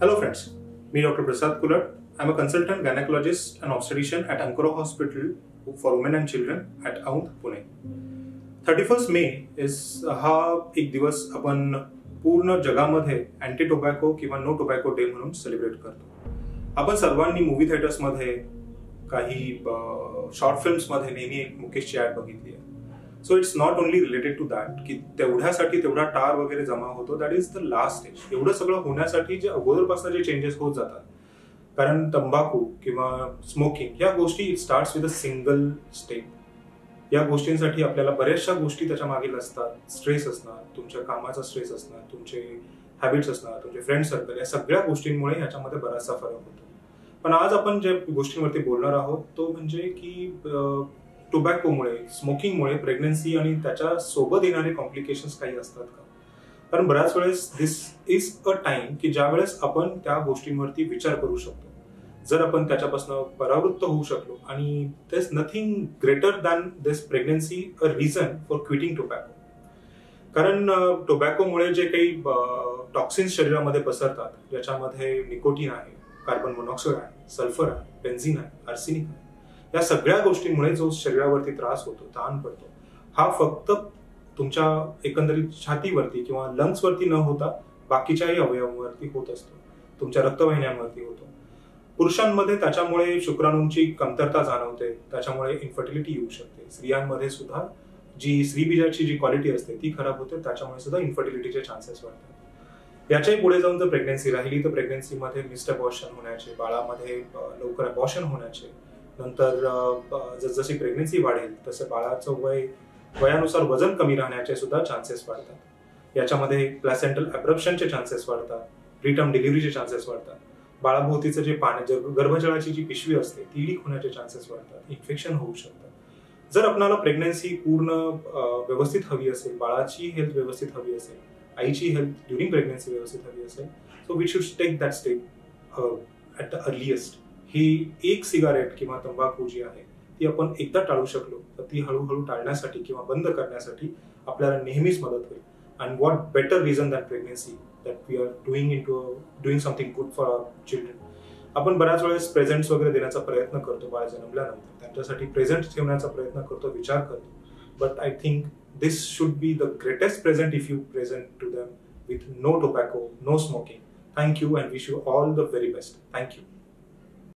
Hello friends, me Dr. Prasad Kulat. I'm a consultant gynecologist and obstetrician at Ankara Hospital for Women and Children at Aund, Pune. 31st May is हा एक दिवस आपण पूर्ण जगामध्ये anti tobacco किंवा no tobacco day म्हणून celebrate करतो. आपण सर्वांनी मूवी थिएटर्स मध्ये काही शॉर्ट फिल्म्स मध्ये नेहमी एक मुकेशची ऍड बघितली आहे. So it's not only related to that की तेवढ्यासाठी तेवढा टार वगैरे जमा होतो. That is the last stage. एवढं सगळं होण्यासाठी जे अगोदरपासून जे चेंजेस होत जातात, कारण तंबाखू किंवा स्मोकिंग या गोष्टी it starts with a single step. या गोष्टींसाठी आपल्याला बऱ्याचशा गोष्टी त्याच्या मागील असतात. स्ट्रेस असणार, तुमच्या कामाचा स्ट्रेस असणार, तुमचे हॅबिट्स असणार, तुमचे फ्रेंड सर्कल, या सगळ्या गोष्टींमुळे ह्याच्यामध्ये बराचसा फरक होतो. पण आज आपण ज्या गोष्टींवरती बोलणार आहोत तो म्हणजे की टोबॅकोमुळे, स्मोकिंगमुळे प्रेग्नन्सी आणि त्याच्या सोबत येणारे कॉम्प्लिकेशन्स काही असतात का? कारण बऱ्याच वेळेस दिस इज अ टाइम की ज्या वेळेस आपण त्या गोष्टींवरती विचार करू शकतो. जर आपण त्याच्यापासून परावृत्त होऊ शकलो, आणि there is nothing greater than this pregnancy a reason for quitting tobacco. कारण टोबॅकोमुळे जे काही टॉक्सिन्स शरीरामध्ये पसरतात, ज्याच्यामध्ये निकोटीन आहे, कार्बन मोनॉक्साईड आहे, सल्फर आहे, बेन्झिन आहे, आर्सेनिक आहे, या सगळ्या गोष्टींमुळे जो शरीरावरती त्रास होतो, ताण पडतो, हा फक्त तुमच्या एकंदरीत छातीवरती किंवा लंग्सवरती न होता बाकीच्याही अवयवांवरती होत असतो. तुमच्या रक्तवाहिन्यांवरती होतो. पुरुषांमध्ये त्याच्यामुळे शुक्राणूंची कमतरता जाणवते, त्याच्यामुळे इन्फर्टिलिटी येऊ शकते. स्त्रियांमध्ये सुद्धा जी स्त्रीबीजाची जी क्वालिटी असते ती खराब होते, त्याच्यामुळे सुद्धा इन्फर्टिलिटीचे चान्सेस वाढतात. याच्याही पुढे जाऊन जर प्रेग्नन्सी राहिली तर प्रेग्नन्सीमध्ये मिस्ड अबॉर्शन होण्याचे, बाळामध्ये लवकर अबॉर्शन होण्याचे, नंतर जसजशी प्रेग्नन्सी वाढेल तसे बाळाचं वयानुसार वजन कमी राहण्याचे सुद्धा चान्सेस वाढतात. याच्यामध्ये प्लॅसेंटल ॲब्रप्शनचे चान्सेस वाढतात, प्रीटर्म डिलिव्हरीचे चान्सेस वाढतात. बाळाभोवतीचं जे पाणी, गर्भजळाची जी पिशवी असते ती लीक होण्याचे चान्सेस वाढतात, इन्फेक्शन होऊ शकतात. जर आपल्याला प्रेग्नन्सी पूर्ण व्यवस्थित हवी असेल, बाळाची हेल्थ व्यवस्थित हवी असेल, आईची हेल्थ ड्युरिंग प्रेग्नन्सी व्यवस्थित हवी असेल, so we should take that step at the earliest. ही एक सिगारेट किंवा तंबाखू जी आहे ती आपण एकदा टाळू शकलो तर ती हळूहळू टाळण्यासाठी किंवा बंद करण्यासाठी आपल्याला नेहमीच मदत होईल. And what better reason than pregnancy that we are doing something good for our children. आपण बऱ्याच वेळेस प्रेझेंट्स वगैरे देण्याचा प्रयत्न करतो. बाळ जन्मल्यानंतर त्यांच्यासाठी प्रेझेंट ठेवण्याचा प्रयत्न करतो, विचार करतो. But I think this should be the greatest present if you present to them with no tobacco, no smoking. Thank you and wish you all the very best. Thank you.